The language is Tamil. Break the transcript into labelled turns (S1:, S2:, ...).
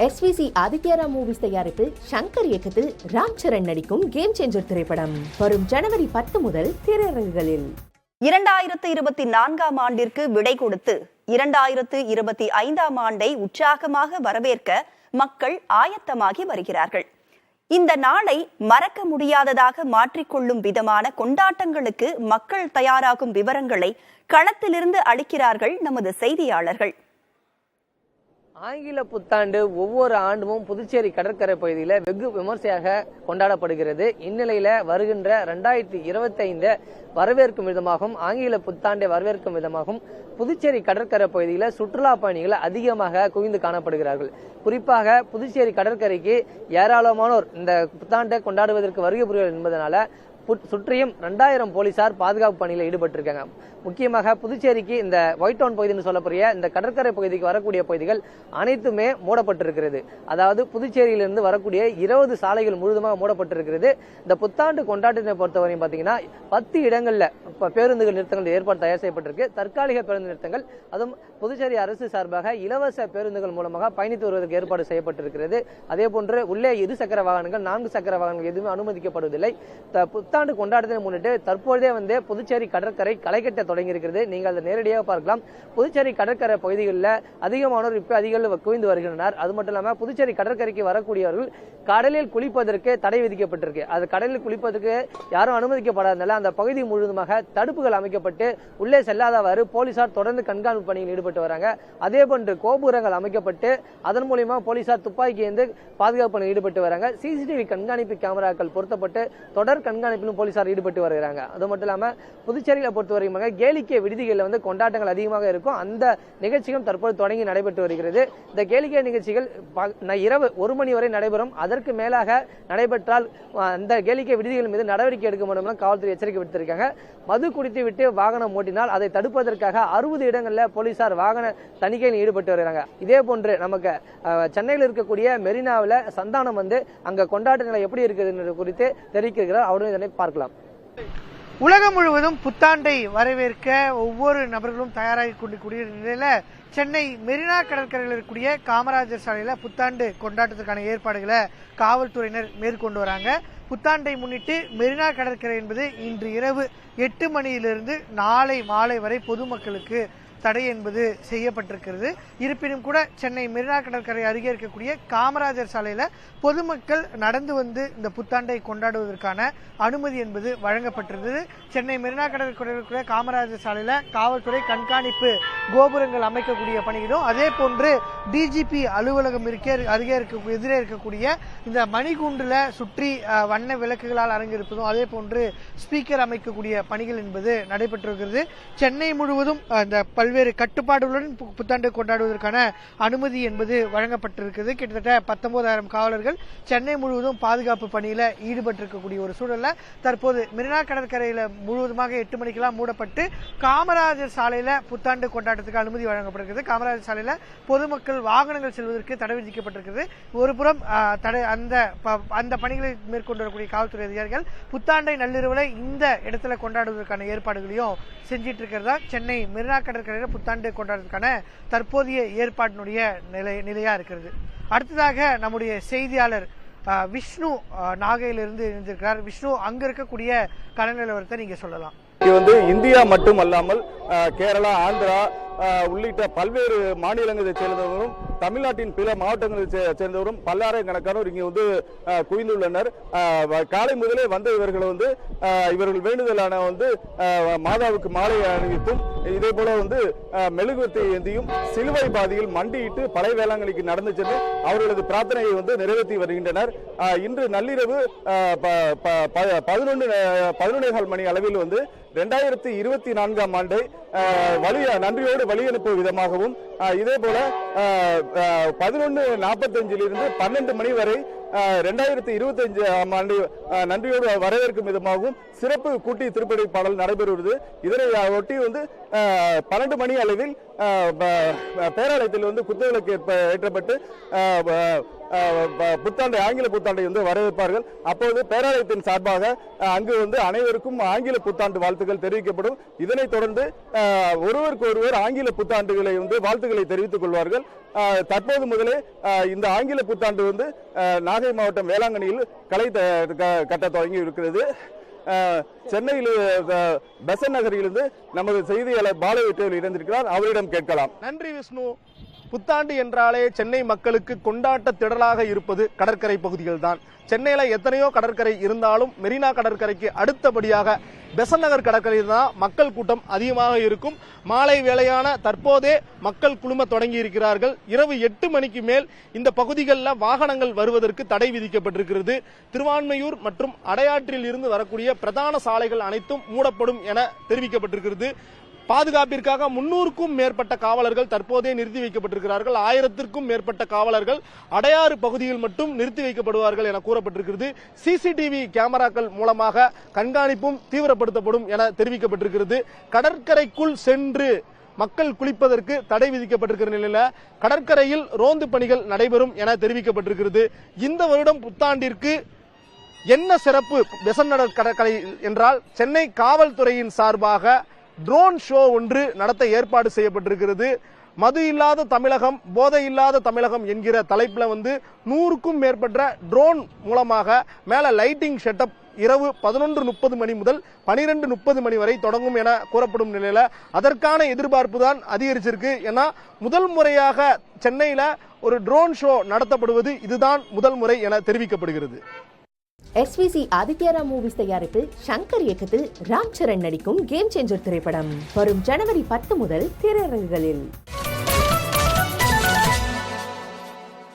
S1: SVC ஆதித்யரா மூவிஸ் தயாரிப்பில் ஷங்கர் இயக்கத்தில் ராம் சரண் நடிக்கும் கேம் சேஞ்சர் திரைப்படம் வரும் ஜனவரி 10 முதல் திரையரங்குகளில்.
S2: 2024ஆம் ஆண்டிற்கு விடை கொடுத்து 2025ஆம் ஆண்டை உற்சாகமாக வரவேற்க மக்கள் ஆயத்தமாகி வருகிறார்கள். இந்த நாளை மறக்க முடியாததாக மாற்றிக்கொள்ளும் விதமான கொண்டாட்டங்களுக்கு மக்கள் தயாராகும் விவரங்களை களத்திலிருந்து அளிக்கிறார்கள் நமது செய்தியாளர்கள்.
S3: ஆங்கில புத்தாண்டு ஒவ்வொரு ஆண்டும் புதுச்சேரி கடற்கரை பகுதியில் வெகு விமர்சையாக கொண்டாடப்படுகிறது. இந்நிலையில வருகின்ற 2025 வரவேற்கும் விதமாகவும் ஆங்கில புத்தாண்டை வரவேற்கும் விதமாகவும் புதுச்சேரி கடற்கரை பகுதியில் சுற்றுலா பயணிகள் அதிகமாக குவிந்து காணப்படுகிறார்கள். குறிப்பாக புதுச்சேரி கடற்கரைக்கு ஏராளமானோர் இந்த புத்தாண்டை கொண்டாடுவதற்கு வருகை புரிவார்கள் என்பதனால சுற்றியும் 2000 போலீசார் பாதுகாப்பு பணியில் ஈடுபட்டிருக்காங்க. முக்கியமாக புதுச்சேரிக்கு இந்த ஒயிட் டவுன் பகுதின்னு சொல்லக்கூடிய இந்த கடற்கரை பகுதிக்கு வரக்கூடிய பகுதிகள் அனைத்துமே மூடப்பட்டிருக்கிறது. அதாவது புதுச்சேரியிலிருந்து வரக்கூடிய 20 சாலைகள் முழுவதுமாக மூடப்பட்டிருக்கிறது. இந்த புத்தாண்டு கொண்டாட்டத்தை பொறுத்தவரையும் பார்த்தீங்கன்னா 10 இடங்கள்ல பேருந்துகள் நிறுத்தங்கள் ஏற்பாடு தயார் செய்யப்பட்டிருக்கு. தற்காலிக பேருந்து நிறுத்தங்கள், அதுவும் புதுச்சேரி அரசு சார்பாக இலவச பேருந்துகள் மூலமாக பயணித்து வருவதற்கு ஏற்பாடு செய்யப்பட்டிருக்கிறது. அதே போன்று உள்ளே 2 சக்கர வாகனங்கள் 4 சக்கர வாகனங்கள் எதுவுமே அனுமதிக்கப்படுவதில்லை. புத்தாண்டு கொண்டாட்டத்தை முன்னிட்டு தற்போதே புதுச்சேரி கடற்கரை களைகட்ட தொடங்கி இருக்கிறது. நீங்கள் அதை நேரடியாக பார்க்கலாம். புதுச்சேரி கடற்கரை பகுதிகளில் அதிகமானோர் இப்ப அதிகம் குவிந்து வருகின்றனர். அது மட்டும் இல்லாமல் புதுச்சேரி கடற்கரைக்கு வரக்கூடியவர்கள் கடலில் குளிப்பதற்கு தடை விதிக்கப்பட்டிருக்கு. அது கடலில் குளிப்பதற்கு யாரும் அனுமதிக்கப்படாதனால அந்த பகுதி முழுவதுமாக தடுப்புகள் அமைக்கப்பட்டு உள்ளே செல்லாதவாறு போலீசார் தொடர்ந்து கண்காணிப்பு பணியில் ஈடுபட்டு வராங்க. அதே போன்று கோபுரங்கள் அமைக்கப்பட்டு அதன் மூலியமா போலீசார் துப்பாக்கி ஏந்து பாதுகாப்பு பணியில் ஈடுபட்டு வராங்க. சிசிடிவி கண்காணிப்பு கேமராக்கள் பொருத்தப்பட்டு தொடர் கண்காணிப்பிலும் போலீசார் ஈடுபட்டு வருகிறாங்க. அது மட்டும் இல்லாம புதுச்சேரியை பொறுத்தவரைக்கும் கேளிக்கை விடுதிகளில் கொண்டாட்டங்கள் அதிகமாக இருக்கும். அந்த நிகழ்ச்சிகளும் தற்போது தொடங்கி நடைபெற்று வருகிறது. இந்த கேளிக்கை நிகழ்ச்சிகள் இரவு 1 மணி வரை நடைபெறும். அதற்கு மேலாக நடைபெற்றால் அந்த கேளிக்கை விடுதிகள் மீது நடவடிக்கை எடுக்க முடியும் காவல்துறை எச்சரிக்கை விடுத்திருக்காங்க. மது குடித்து விட்டு வாகனம் ஓட்டினால் அதை தடுப்பதற்காக 60 இடங்களில் போலீசார் வாகன தணிக்கையில் ஈடுபட்டு வருகிறாங்க. இதே போன்று நமக்கு சென்னையில் இருக்கக்கூடிய மெரினாவில் சந்தானம் அங்க கொண்டாட்ட நிலை எப்படி இருக்குது குறித்து தெரிவிக்கிறார். அவரும் இதனை பார்க்கலாம்.
S4: உலகம் முழுவதும் புத்தாண்டை வரவேற்க ஒவ்வொரு நபர்களும் தயாராகி கொண்டிருக்கூடிய நிலையில சென்னை மெரினா கடற்கரையில் இருக்கக்கூடிய காமராஜர் சாலையில புத்தாண்டு கொண்டாட்டத்துக்கான ஏற்பாடுகளை காவல்துறையினர் மேற்கொண்டு வராங்க. புத்தாண்டை முன்னிட்டு மெரினா கடற்கரை என்பது இன்று இரவு 8 மணியிலிருந்து நாளை மாலை வரை பொதுமக்களுக்கு தடை என்பது செய்யப்பட்டிருக்கிறது. இருப்பினும் கூட சென்னை மெரினா கடற்கரை அருகே இருக்கக்கூடிய காமராஜர் சாலையில பொதுமக்கள் நடந்து வந்து இந்த புத்தாண்டை கொண்டாடுவதற்கான அனுமதி என்பது வழங்கப்பட்டிருந்தது. சென்னை மெரினா கடற்கரை காமராஜர் சாலையில காவல்துறை கண்காணிப்பு கோபுரங்கள் அமைக்கக்கூடிய பணிகளும், அதே போன்று டிஜிபி அலுவலகம் எதிரே இருக்கக்கூடிய இந்த மணிகூண்டுல சுற்றி வண்ண விளக்குகளால் அரங்கிருப்பதும், அதே போன்று ஸ்பீக்கர் அமைக்கக்கூடிய பணிகள் என்பது நடைபெற்றிருக்கிறது. சென்னை முழுவதும் இந்த பல்வேறு கட்டுப்பாடுகளுடன் புத்தாண்டு கொண்டாடுவதற்கான அனுமதி என்பது வழங்கப்பட்டிருக்கிறது. கிட்டத்தட்ட 19,000 காவலர்கள் சென்னை முழுவதும் பாதுகாப்பு பணியில ஈடுபட்டிருக்கக்கூடிய ஒரு சூழல்ல தற்போது மெரினா கடற்கரையில முழுவதுமாக 8 மணிக்கெல்லாம் மூடப்பட்டு காமராஜர் சாலையில புத்தாண்டு கொண்டாட்டத்துக்கு அனுமதி வழங்கப்பட்டிருக்கிறது. காமராஜர் சாலையில பொதுமக்கள் வாகனங்கள் செல்வதற்கு தடை விதிக்கப்பட்டிருக்கிறது. ஒருபுறம் அந்த பணிகளை மேற்கொண்டு வரக்கூடிய காவல்துறை அதிகாரிகள் புத்தாண்டை நள்ளிரவுல இந்த இடத்துல கொண்டாடுவதற்கான ஏற்பாடுகளையும் செஞ்சிட்டு இருக்கிறதா சென்னை மெரினா கடற்கரையில புத்தாண்டு கொண்டாடுவதற்கான தற்போதைய ஏற்பாட்டினுடைய நிலையா இருக்கிறது. அடுத்ததாக நம்முடைய செய்தியாளர் விஷ்ணு நாகையிலிருந்து இணைந்திருக்கிறார். விஷ்ணு, அங்க இருக்கக்கூடிய கள நிலவரத்தை நீங்க சொல்லலாம்.
S5: இந்தியா மட்டும் அல்லாமல் கேரளா, ஆந்திரா உள்ளிட்ட பல்வேறு மாநிலங்களை சேர்ந்தவரும் தமிழ்நாட்டின் பிற மாவட்டங்களை சேர்ந்தவரும் பல்லாயிரக்கணக்கானோர் இங்கே குவிந்துள்ளனர். காலை முதலே வந்த இவர்கள் இவர்கள் வேண்டுதலான மாதாவுக்கு மாலை அணிவித்தும், இதே போல மெழுகுவர்த்தி ஏந்தியும் சிலுவை பாதையில் மண்டியிட்டு பழைய வேளாங்கண்ணிக்கு நடந்து சென்று அவர்களது பிரார்த்தனையை நிறைவேற்றி வருகின்றனர். இன்று நள்ளிரவு 11:15 மணி அளவில் 2024ஆம் ஆண்டை நன்றியோடு வழியனுப்பு விதமாகவும், இதே போல 11:45 12 மணி வரை 2025ஆம் ஆண்டு நன்றியோடு வரவேற்கும் விதமாகவும் சிறப்பு கூட்டி திருப்படை பாடல் நடைபெறுவது. இதனை ஒட்டி 12 மணி அளவில் பேராலயத்தில் வந்து குத்துவிளக்கு ஏற்றப்பட்டு புத்தாண்டை ஆங்கில புத்தாண்டை வந்து வரவேற்பார்கள். அப்போது பேராலயத்தின் சார்பாக அங்கு வந்து அனைவருக்கும் ஆங்கில புத்தாண்டு வாழ்த்துக்கள் தெரிவிக்கப்படும். இதனைத் தொடர்ந்து ஒருவருக்கு ஒருவர் ஆங்கில புத்தாண்டுகளை வந்து வாழ்த்துக்களை தெரிவித்துக் கொள்வார்கள். தற்போது முதலே இந்த ஆங்கில புத்தாண்டு வந்து நாகை மாவட்டம் வேளாங்கண்ணியில் களை கட்ட தொடங்கி இருக்கிறது. சென்னையில் பெசன் நகரிலிருந்து நமது செய்தியாளர் பாலவெற்றியில் இணைந்திருக்கிறார். அவரிடம் கேட்கலாம்.
S6: நன்றி விஷ்ணு. புத்தாண்டு என்றாலே சென்னை மக்களுக்கு கொண்டாட்ட திடலாக இருப்பது கடற்கரை பகுதிகள் தான். சென்னையில எத்தனையோ கடற்கரை இருந்தாலும் மெரினா கடற்கரைக்கு அடுத்தபடியாக பெசன் நகர் கடற்கரையில் தான் மக்கள் கூட்டம் அதிகமாக இருக்கும். மாலை வேளையான தற்போதே மக்கள் குழும தொடங்கி இருக்கிறார்கள். இரவு 8 மணிக்கு மேல் இந்த பகுதிகளில் வாகனங்கள் வருவதற்கு தடை விதிக்கப்பட்டிருக்கிறது. திருவான்மையூர் மற்றும் அடையாற்றில் இருந்து வரக்கூடிய பிரதான சாலைகள் அனைத்தும் மூடப்படும் என தெரிவிக்கப்பட்டிருக்கிறது. பாதுகாப்பிற்காக 300க்கும் மேற்பட்ட காவலர்கள் தற்போதே நிறுத்தி வைக்கப்பட்டிருக்கிறார்கள். 1000க்கும் மேற்பட்ட காவலர்கள் அடையாறு பகுதியில் மட்டும் நிறுத்தி வைக்கப்படுவார்கள் என கூறப்பட்டிருக்கிறது. சிசிடிவி கேமராக்கள் மூலமாக கண்காணிப்பும் தீவிரப்படுத்தப்படும் என தெரிவிக்கப்பட்டிருக்கிறது. கடற்கரைக்குள் சென்று மக்கள் குளிப்பதற்கு தடை விதிக்கப்பட்டிருக்கிற நிலையில கடற்கரையில் ரோந்து பணிகள் நடைபெறும் என தெரிவிக்கப்பட்டிருக்கிறது. இந்த வருடம் புத்தாண்டிற்கு என்ன சிறப்பு பெசன் நகர் கடற்கரை என்றால், சென்னை காவல்துறையின் சார்பாக ட்ரோன் ஷோ ஒன்று நடத்த ஏற்பாடு செய்யப்பட்டிருக்கிறது. மது இல்லாத தமிழகம், போதை இல்லாத தமிழகம் என்கிற தலைப்புல வந்து 100க்கும் மேற்பட்ட ட்ரோன் மூலமாக மேல லைட்டிங் செட்டப் இரவு 11:30 மணி முதல் 12:30 மணி வரை தொடங்கும் என கூறப்படும் நிலையில அதற்கான எதிர்பார்ப்பு தான் அதிகரிச்சிருக்கு. ஏன்னா முதல் முறையாக சென்னையில ஒரு ட்ரோன் ஷோ நடத்தப்படுவது இதுதான் முதல் முறை என தெரிவிக்கப்படுகிறது.
S1: SVC ஆதித்யராம் மூவிஸ் தயாரிப்பில் சங்கர் இயக்கத்தில் ராம் சரண் நடிக்கும் கேம் சேஞ்சர் திரைப்படம் வரும் ஜனவரி 10 முதல் திரையரங்குகளில்.